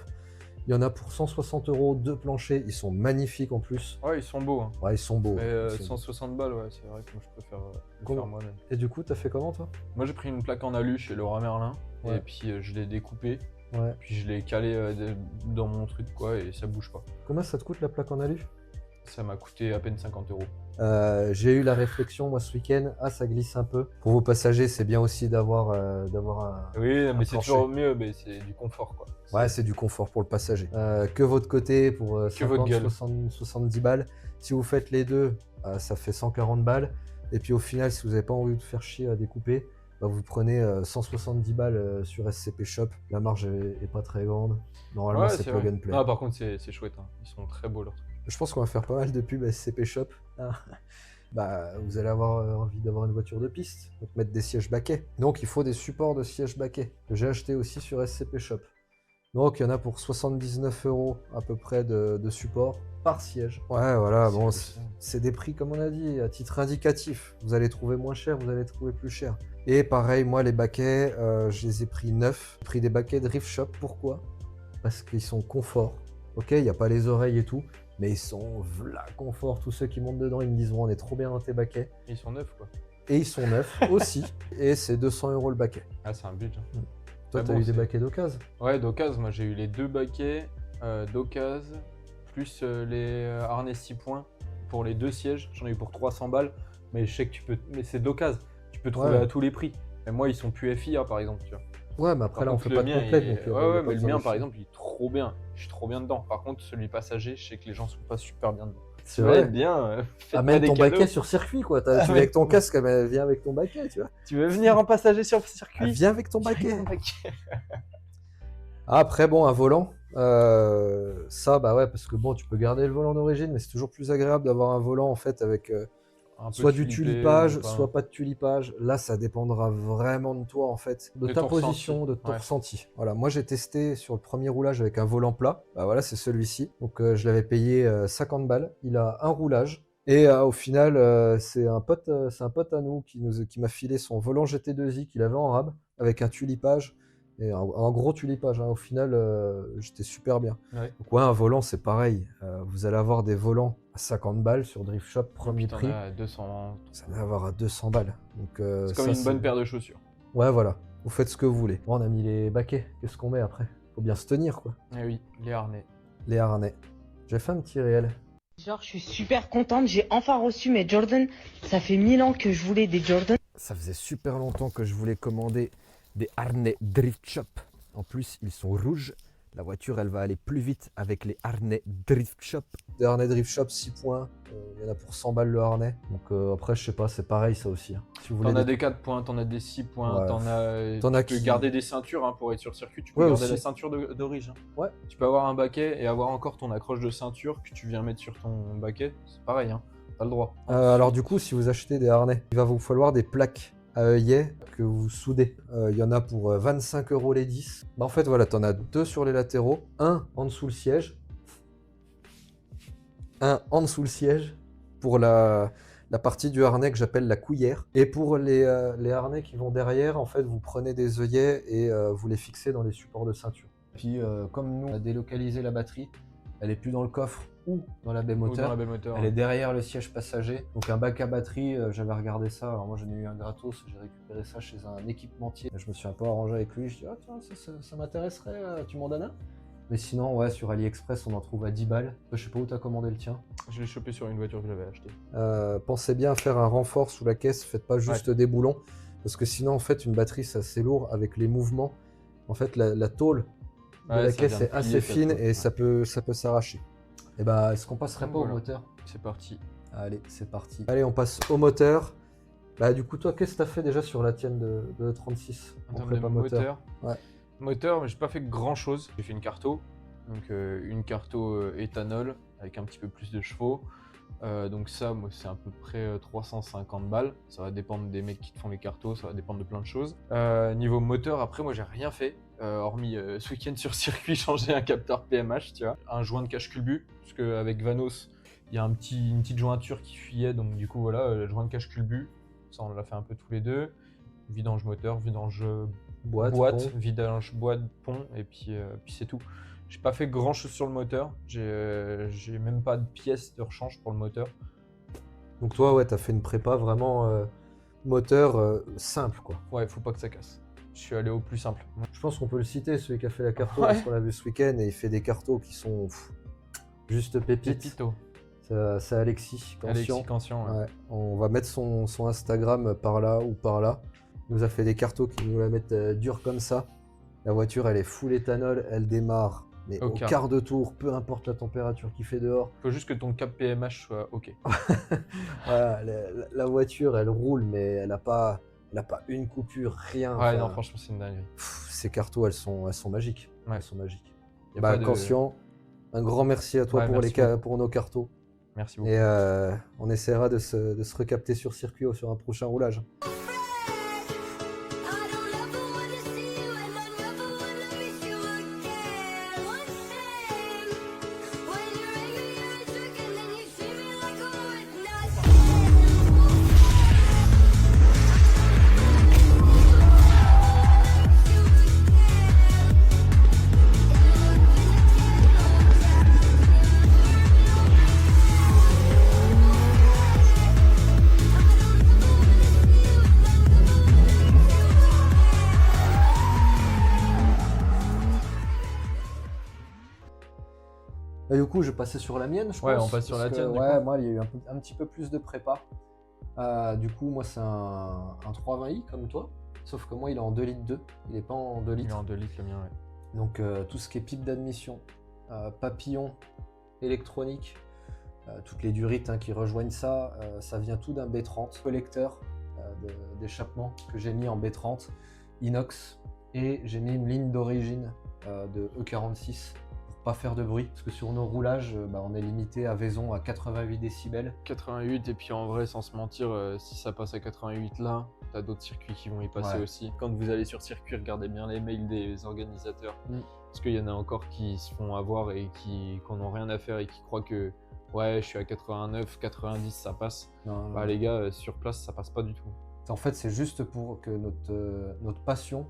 Il y en a pour 160 € 2 planchers. Ils sont magnifiques en plus. Ouais, ils sont beaux. Hein. Ouais, ils sont beaux. Mais Ils sont- 160 balles, ouais, c'est vrai que moi je préfère le Comment- faire moi-même. Et du coup, t'as fait comment toi? Moi j'ai pris une plaque en alu chez Leroy Merlin Ouais. et puis je l'ai découpée, Ouais. puis je l'ai calé dans mon truc quoi et ça bouge pas. Combien ça te coûte la plaque en alu? Ça m'a coûté à peine 50 €. J'ai eu la réflexion moi ce week-end. Ah, ça glisse un peu. Pour vos passagers, c'est bien aussi d'avoir un. Oui, mais c'est plancher. toujours mieux, mais c'est du confort quoi. Ouais, c'est du confort pour le passager. Que votre côté pour votre 50, gueule. 60, 70 balles. Si vous faites les deux, ça fait 140 balles. Et puis au final, si vous n'avez pas envie de faire chier à découper, bah, vous prenez 170 balles sur SCP Shop. La marge est pas très grande. Normalement, Ouais, c'est plug vrai. and play. Non, par contre, c'est chouette. Hein. Ils sont très beaux leurs trucs. Je pense qu'on va faire pas mal de pubs SCP Shop. Ah. Bah, vous allez avoir envie d'avoir une voiture de piste, donc mettre des sièges baquets. Donc il faut des supports de sièges baquets, que j'ai acheté aussi sur SCP Shop. Donc il y en a pour 79 € à peu près de support par siège. Ouais, voilà, bon, c'est des prix comme on a dit, à titre indicatif. Vous allez trouver moins cher, vous allez trouver plus cher. Et pareil, moi les baquets, je les ai pris neufs. J'ai pris des baquets Drift Shop, pourquoi? Parce qu'ils sont confort. Ok, il n'y a pas les oreilles et tout, mais ils sont v'là confort. Tous ceux qui montent dedans, ils me disent on est trop bien dans tes baquets. Ils sont neufs quoi. Et ils sont neufs aussi. Et c'est 200 € le baquet. Ah, c'est un budget. Toi, Ah t'as bon, eu des c'est- baquets d'occasion? Ouais, d'occasion, moi j'ai eu les 2 baquets d'occasion, plus les harnais 6 points pour les 2 sièges. J'en ai eu pour 300 balles, mais je sais que tu peux. Mais c'est d'occasion, tu peux trouver Ouais. à tous les prix. Mais moi, ils sont plus FIA par exemple, tu vois. Ouais, mais après Par là, on contre, fait le pas de mien, complète. il- Donc, ouais, y a ouais, pas mais le besoin mien de par chier. exemple, il est trop bien. Je suis trop bien dedans. Par contre, celui passager, je sais que les gens sont pas super bien dedans. C'est Tu vas vrai. être bien. Faites-moi Amène des ton cadeaux. baquet sur circuit, quoi. Tu Ah, viens mais- avec ton casque, mais viens avec ton baquet, tu vois. Tu veux venir en passager sur le Ah, circuit? viens avec ton Viens baquet. avec ton baquet. Ah, après, bon, un volant, ça, bah ouais, parce que bon, tu peux garder le volant d'origine, mais c'est toujours plus agréable d'avoir un volant en fait avec Un peu soit du tulipé tulipage, ou pas. soit pas de tulipage. Là, ça dépendra vraiment de toi en fait, de De ta ton position, ressenti, de ton ouais. ressenti. Voilà, moi j'ai testé sur le premier roulage avec un volant plat. Bah voilà, c'est celui-ci. Donc je l'avais payé 50 balles. Il a un roulage. Et au final, c'est un pote à nous qui m'a filé son volant GT2i qu'il avait en rab avec un tulipage. Et un gros tulipage, hein. Au final, j'étais super bien. Ouais. Donc ouais, un volant, c'est pareil. Vous allez avoir des volants à 50 balles sur Drift Shop, premier Putain, prix. là, 200. Ça va avoir à 200 balles. Donc, C'est comme une bonne paire de chaussures. Ouais, voilà. Vous faites ce que vous voulez. Bon, on a mis les baquets. Qu'est-ce qu'on met après? Faut bien se tenir, quoi. Eh oui, les harnais. Les harnais. J'ai fait un petit réel. Genre, je suis super contente, j'ai enfin reçu mes Jordan. Ça fait 1000 ans que je voulais des Jordan. Ça faisait super longtemps que je voulais commander des harnais Drift Shop. En plus, ils sont rouges. La voiture, elle va aller plus vite avec les harnais Drift Shop. Des harnais Drift Shop 6 points. Il y en a pour 100 balles le harnais. Donc après, je sais pas, c'est pareil ça aussi, hein. Si vous voulez T'en as des 4 points, t'en as des 6 points, Ouais. t'en as. Tu peux qui- garder des ceintures hein, pour être sur le circuit. Tu peux Ouais, garder aussi. la ceinture d'origine. Ouais. Tu peux avoir un baquet et avoir encore ton accroche de ceinture que tu viens mettre sur ton baquet. C'est pareil, hein. T'as le droit. Alors du coup, si vous achetez des harnais, il va vous falloir des plaques à œillet que vous soudez. Il y en a pour 25 € les 10. Bah, en fait, voilà, t'en as 2 sur les latéraux, un en dessous le siège, un en dessous le siège pour la la partie du harnais que j'appelle la couillère. Et pour les harnais qui vont derrière, en fait, vous prenez des œillets et vous les fixez dans les supports de ceinture. Puis, comme nous, on a délocalisé la batterie, elle est plus dans le coffre ou dans la baie Ou dans moteur. la baie moteur. Elle est derrière le siège passager. Donc un bac à batterie, j'avais regardé ça. Alors moi j'en ai eu un gratos, j'ai récupéré ça chez un équipementier. Je me suis un peu arrangé avec lui. Je dis, ah tiens, ça m'intéresserait, tu m'en donnes un? Mais sinon, ouais, sur AliExpress, on en trouve à 10 balles. Je sais pas où t'as commandé le tien. Je l'ai chopé sur une voiture que j'avais achetée. Pensez bien à faire un renfort sous la caisse. Faites pas juste des boulons. Parce que sinon, en fait, une batterie, c'est assez lourd avec les mouvements. En fait, la tôle de la caisse est assez fine et ça peut s'arracher. Et bah, est-ce qu'on passerait pas au moteur? C'est parti. Allez, c'est parti. Allez, on passe au moteur. Bah, du coup, toi, qu'est-ce que t'as fait déjà sur la tienne de 36 En termes de moteur, Ouais. Moteur, j'ai pas fait grand chose. J'ai fait une carto, donc une carto éthanol avec un petit peu plus de chevaux. Donc ça, moi, c'est à peu près 350 balles. Ça va dépendre des mecs qui te font les cartos, ça va dépendre de plein de choses. Niveau moteur, après, moi, j'ai rien fait. Hormis ce week-end sur circuit, changer un capteur PMH, tu vois. Un joint de cache-culbu, parce qu'avec Vanos, il y a une petite jointure qui fuyait, donc du coup, voilà, le joint de cache-culbu. Ça, on l'a fait un peu tous les deux. Vidange moteur, vidange boîte, pont. vidange boîte, pont, et puis c'est tout. J'ai pas fait grand chose sur le moteur. J'ai même pas de pièces de rechange pour le moteur. Donc toi, ouais, t'as fait une prépa vraiment moteur simple, quoi. Ouais, faut pas que ça casse. Je suis allé au plus simple. Je pense qu'on peut le citer, celui qui a fait la carto, Ouais. parce qu'on l'a vu ce week-end, et il fait des cartos qui sont juste pépites. Pépito. C'est Alexis Cancian. Alexis Cancian, ouais. Ouais. On va mettre son Instagram par là ou par là. Il nous a fait des cartos qui nous la mettent dure comme ça. La voiture, elle est full éthanol, elle démarre. Mais au quart de tour, peu importe la température qu'il fait dehors. Faut juste que ton cap PMH soit OK. Voilà, la voiture, elle roule, mais elle n'a pas une coupure, rien. Ouais, Enfin, non, franchement, c'est une dinguerie. ces cartos, elles sont magiques. Ouais. Elles sont magiques. Y a Bah, pas de- Cancian, un grand merci à toi Ouais, pour, merci beaucoup. pour nos cartos. Merci beaucoup. Et on essaiera de se recapter sur circuit ou sur un prochain roulage. Et du coup, je passais sur la mienne, je pense. Ouais, on passe sur parce la que, tienne, du Ouais, coup. moi, il y a eu un petit peu plus de prépa. Du coup, moi, c'est un 320i comme toi. Sauf que moi, il est en 2 litres 2. Il n'est pas en 2 Il est litres. en 2 litres, le mien, ouais. Donc, tout ce qui est pipe d'admission, papillon, électronique, toutes les durites qui rejoignent ça, ça vient tout d'un B30. Collecteur d'échappement que j'ai mis en B30, inox. Et j'ai mis une ligne d'origine de E46. Pas faire de bruit, parce que sur nos roulages, on est limité à Vaison à 88 décibels. 88, et puis en vrai, sans se mentir, si ça passe à 88 là, t'as d'autres circuits qui vont y passer aussi. Quand vous allez sur circuit, regardez bien les mails des organisateurs, parce qu'il y en a encore qui se font avoir et qui n'ont rien à faire et qui croient que ouais, je suis à 89, 90, ça passe. Non, Bah les gars, sur place, ça passe pas du tout. En fait, c'est juste pour que notre passion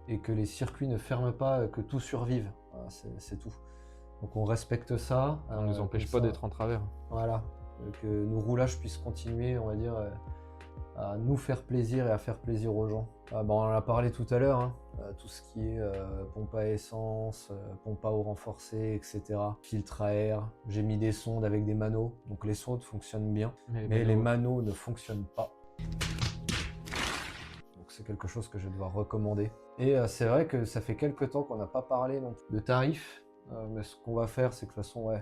et que les circuits ne ferment pas, que tout survive. Voilà, c'est tout. Donc on respecte ça. On nous empêche pas d'être en travers. Voilà, que nos roulages puissent continuer, on va dire, à nous faire plaisir et à faire plaisir aux gens. On en a parlé tout à l'heure, tout ce qui est pompe à essence, pompe à eau renforcée, etc. Filtre à air, j'ai mis des sondes avec des manos, donc les sondes fonctionnent bien, mais les manos ne fonctionnent pas. Donc c'est quelque chose que je vais devoir recommander. Et c'est vrai que ça fait quelques temps qu'on n'a pas parlé de tarifs, mais ce qu'on va faire, c'est que de toute façon,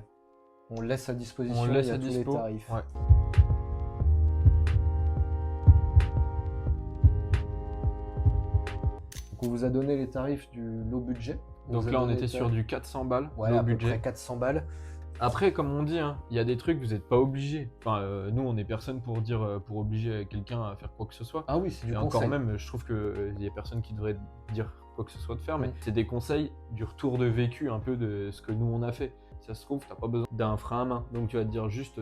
on laisse à disposition tous les tarifs. Ouais. Donc on vous a donné les tarifs du low budget. Donc là, on était sur du 400 balles, ouais, low à budget. peu près 400 balles. Après, comme on dit, il y a des trucs, vous n'êtes pas obligé. Enfin, nous, on n'est personne pour dire, pour obliger quelqu'un à faire quoi que ce soit. Ah oui, c'est du Et conseil. encore même, je trouve qu'il y a personne qui devrait dire quoi que ce soit de faire, mais c'est des conseils du retour de vécu un peu de ce que nous on a fait. Ça se trouve, t'as pas besoin d'un frein à main. Donc tu vas te dire juste,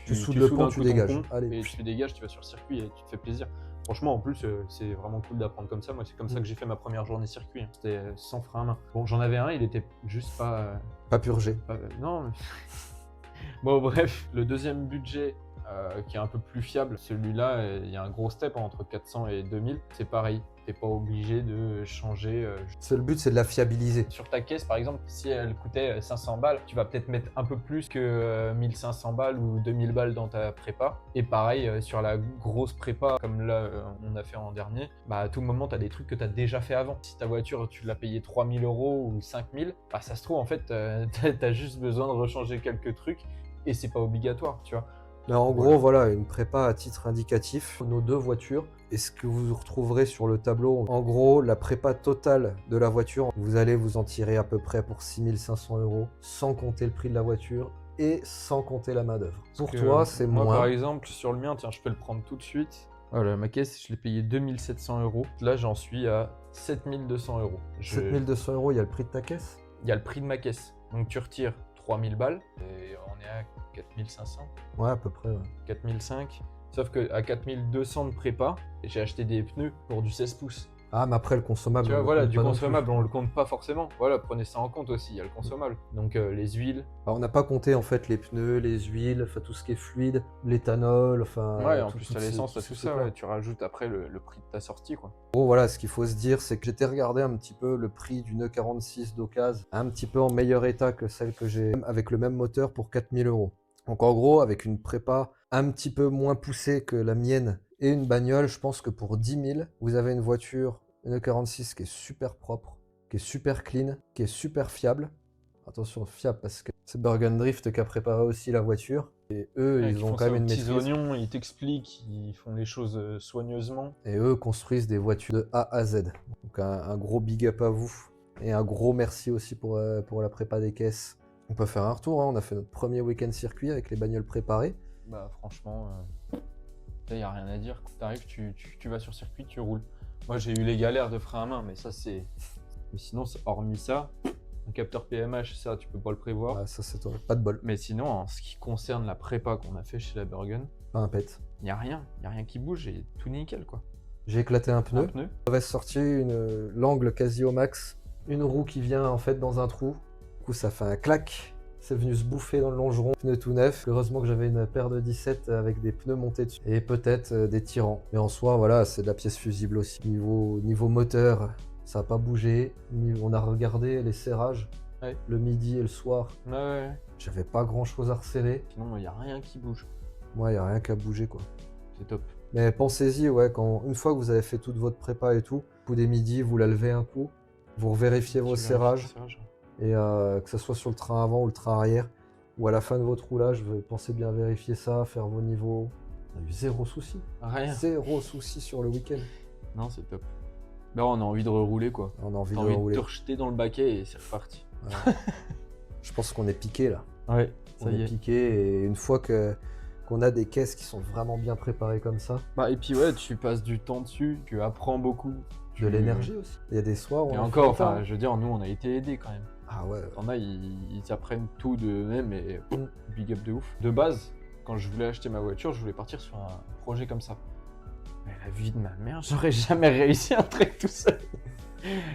Tu soudes le pont, un tu coup ton dégages. pont, Allez. et tu dégages, tu vas sur le circuit et tu te fais plaisir. Franchement, en plus, c'est vraiment cool d'apprendre comme ça. Moi, c'est comme ça que j'ai fait ma première journée circuit. Hein. C'était sans frein à main. Bon, j'en avais un, il était juste pas... Pas purgé. non, mais... Bon, bref, le deuxième budget qui est un peu plus fiable, celui-là, il y a un gros step entre 400 et 2000. C'est pareil, t'es pas obligé de changer. Le but, c'est de la fiabiliser. Sur ta caisse, par exemple, si elle coûtait 500 balles, tu vas peut-être mettre un peu plus que 1500 balles ou 2000 balles dans ta prépa. Et pareil, sur la grosse prépa, comme là, on a fait en dernier, bah, à tout moment, tu as des trucs que tu as déjà fait avant. Si ta voiture, tu l'as payée 3000 € ou 5000, bah, ça se trouve, en fait, tu as juste besoin de rechanger quelques trucs et c'est pas obligatoire, tu vois. Mais en gros, voilà, une prépa à titre indicatif, nos 2 voitures. Et ce que vous retrouverez sur le tableau, en gros, la prépa totale de la voiture, vous allez vous en tirer à peu près pour 6500 €, sans compter le prix de la voiture et sans compter la main-d'œuvre. Pour toi, c'est moi, moins. par exemple, sur le mien, tiens, je peux le prendre tout de suite. Voilà, ma caisse, je l'ai payée 2700 €. Là, j'en suis à 7200 €. 7200 €, il y a le prix de ta caisse? Il y a le prix de ma caisse. Donc, tu retires 3000 balles et on est à 4500. Ouais, à peu près, ouais. 4005. Sauf qu'à 4200 de prépa, j'ai acheté des pneus pour du 16 pouces. Ah, mais après, le consommable. Tu vois, on le voilà, compte du pas non consommable, plus. on le compte pas forcément. Voilà, prenez ça en compte aussi, il y a le consommable. Donc les huiles. Alors, on n'a pas compté en fait les pneus, les huiles, enfin tout ce qui est fluide, l'éthanol, enfin. Ouais, en tout- plus toutes t'as ces- l'essence, tous t'as ces tout ça, trucs-là. ouais, tu rajoutes après le prix de ta sortie, quoi. En gros, voilà, ce qu'il faut se dire, c'est que j'étais regardé un petit peu le prix d'une E46 d'occasion, un petit peu en meilleur état que celle que j'ai, avec le même moteur pour 4000 €. Donc en gros, avec une prépa un petit peu moins poussée que la mienne et une bagnole, je pense que pour 10 000, vous avez une voiture, une E46 qui est super propre, qui est super clean, qui est super fiable. Attention, fiable parce que c'est Bergen Drift qui a préparé aussi la voiture. Et eux, Ouais, ils qui ont font quand ça même aux une petits maîtrise. oignons, ils t'expliquent, ils font les choses soigneusement. Et eux construisent des voitures de A à Z. Donc un gros big up à vous. Et un gros merci aussi pour la prépa des caisses. On peut faire un retour, hein. On a fait notre premier week-end circuit avec les bagnoles préparées. Bah franchement, il n'y a rien à dire. Quand t'arrives, tu vas sur circuit, tu roules. Moi j'ai eu les galères de frein à main, mais ça c'est... Mais sinon, hormis ça, un capteur PMH, ça tu peux pas le prévoir. Ah, ça c'est toi, pas de bol, Mais sinon, en ce qui concerne la prépa qu'on a fait chez la Bergen, pas un pet. il n'y a rien qui bouge et tout nickel quoi. J'ai éclaté un Un pneu. pneu. Mauvaise sortie, l'angle quasi au max. Une roue qui vient en fait dans un trou. Du coup ça fait un clac. C'est venu se bouffer dans le longeron. Pneu tout neuf. Heureusement que j'avais une paire de 17 avec des pneus montés dessus. Et peut-être des tirants. Mais en soi, voilà, c'est de la pièce fusible aussi. Niveau moteur, ça n'a pas bougé. On a regardé les serrages. Ouais. Le midi et le soir. Ouais. J'avais pas grand chose à receller. Sinon, il n'y a rien qui bouge. Moi, il n'y a rien qu'à bouger quoi. C'est top. Mais pensez-y, ouais, une fois que vous avez fait toute votre prépa et tout, au bout des midis, vous la levez un coup, vous vérifiez vos Tu vérifies serrages, le serrage. et que ce soit sur le train avant ou le train arrière, ou à la fin de votre roulage, vous pensez bien vérifier ça, faire vos niveaux. On a eu zéro souci. Rien. Zéro souci sur le week-end. Non, c'est top. Là, on a envie de rerouler quoi. On a envie T'as de envie de rouler. te rejeter dans le baquet et c'est reparti. Ouais. Je pense qu'on est piqué là. Ouais, On est piqué, et une fois qu'on a des caisses qui sont vraiment bien préparées comme ça, Bah, et puis ouais, tu passes du temps dessus, tu apprends beaucoup. de l'énergie aussi. Il y a des soirs où Et on en encore, fait enfin, pas. je veux dire, nous on a été aidés quand même. Ah ouais. T'en as, ils apprennent tout d'eux-mêmes et big up de ouf. De base, quand je voulais acheter ma voiture, je voulais partir sur un projet comme ça. Mais la vie de ma mère, j'aurais jamais réussi un truc tout seul.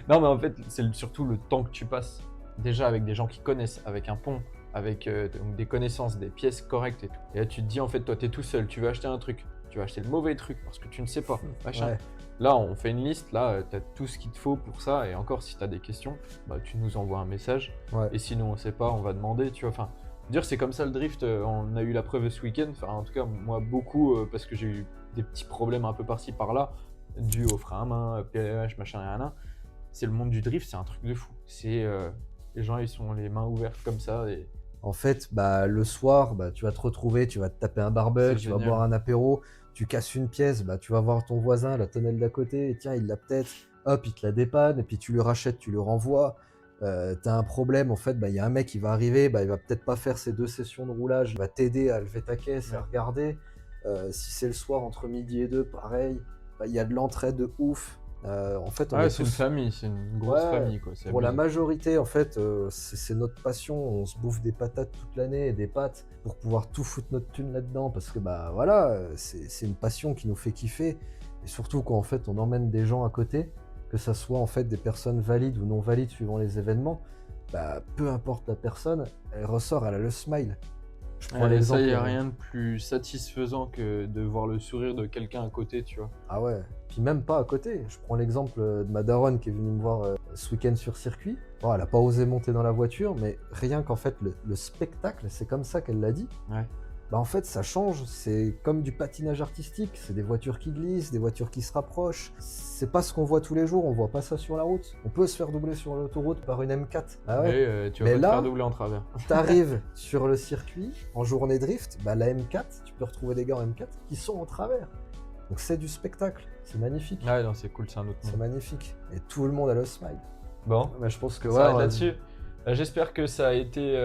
Non, mais en fait, c'est surtout le temps que tu passes. Déjà avec des gens qui connaissent, avec un pont, avec donc des connaissances, des pièces correctes et tout. Et là, tu te dis, en fait, toi, t'es tout seul, tu veux acheter un truc. Tu vas acheter le mauvais truc parce que tu ne sais pas. Machin. Ouais. Là, on fait une liste, là, tu as tout ce qu'il te faut pour ça. Et encore, si tu as des questions, bah, tu nous envoies un message. Ouais. Et sinon, on sait pas, on va demander, tu vois. Enfin, dire c'est comme ça le drift, on a eu la preuve ce week-end. Enfin, en tout cas, moi, beaucoup, parce que j'ai eu des petits problèmes un peu par-ci, par-là, dus au frein à main, PH, machin, rien. C'est le monde du drift, c'est un truc de fou. C'est les gens, ils sont les mains ouvertes comme ça. Et En fait, bah, le soir, bah, tu vas te retrouver, tu vas te taper un barbecue, C'est tu vas génial. boire un apéro, tu casses une pièce, bah, tu vas voir ton voisin, la tonnelle d'à côté, et tiens, il l'a peut-être, hop, il te la dépanne, et puis tu lui rachètes, tu lui renvoies. T'as un problème, en fait, bah, il y a un mec qui va arriver, bah, il va peut-être pas faire ses 2 sessions de roulage, il va t'aider à lever ta caisse, à Ouais. regarder. Si c'est le soir entre midi et 2, pareil, bah, il y a de l'entraide de ouf. En fait, on Ouais, est c'est une tous... famille, c'est une grosse Ouais, famille quoi. C'est Pour la abusé. majorité, en fait, c'est notre passion. On se bouffe des patates toute l'année et des pâtes pour pouvoir tout foutre notre thune là-dedans. Parce que, bah voilà, c'est une passion qui nous fait kiffer. Et surtout quand, en fait, on emmène des gens à côté, que ça soit, en fait, des personnes valides ou non valides suivant les événements, bah peu importe la personne, elle ressort, elle a le smile. Je prends Ouais, ça, l'exemple. il n'y a rien de plus satisfaisant que de voir le sourire de quelqu'un à côté, tu vois. Ah ouais, puis même pas à côté. Je prends l'exemple de ma daronne qui est venue me voir ce week-end sur circuit. Bon, elle a pas osé monter dans la voiture, mais rien qu'en fait le spectacle, c'est comme ça qu'elle l'a dit. Ouais. Bah en fait ça change, c'est comme du patinage artistique, c'est des voitures qui glissent, des voitures qui se rapprochent. C'est pas ce qu'on voit tous les jours, on voit pas ça sur la route. On peut se faire doubler sur l'autoroute par une M4. Ah ouais. Et tu vas Mais pas te là- faire doubler en travers. T'arrives sur le circuit en journée drift, bah la M4, tu peux retrouver des gars en M4 qui sont en travers. Donc c'est du spectacle, c'est magnifique. Ouais, non, c'est cool, c'est un autre C'est monde. magnifique. Et tout le monde a le smile. Bon, Mais je pense que on s'arrête là-dessus. J'espère que ça a été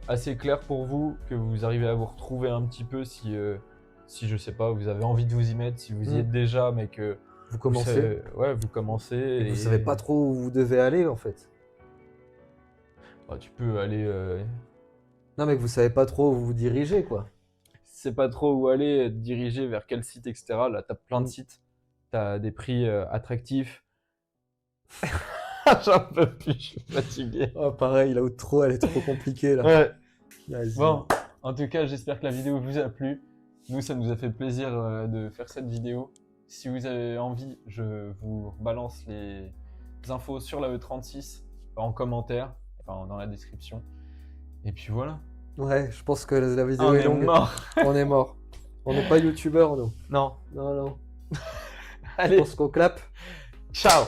assez clair pour vous, que vous arrivez à vous retrouver un petit peu si je sais pas, vous avez envie de vous y mettre, si vous y êtes déjà, mais que vous commencez. vous commencez. Et vous savez pas trop où vous devez aller en fait. Bah, tu peux aller. Non mais que vous savez pas trop où vous dirigez quoi. Si c'est pas trop où aller, te diriger vers quel site, etc. Là, t'as plein de sites, t'as des prix attractifs. J'en peux plus, je suis fatigué. Oh pareil, la outro elle est trop compliquée là. Ouais. Vas-y. Bon, en tout cas, j'espère que la vidéo vous a plu. Nous, ça nous a fait plaisir de faire cette vidéo. Si vous avez envie, je vous balance les infos sur la E36 en commentaire, enfin dans la description. Et puis voilà. Ouais, je pense que la vidéo On est est longue. mort. On est mort. On n'est pas youtubeurs nous. Non. Non, non. Je Allez, pense qu'on clappe. ciao.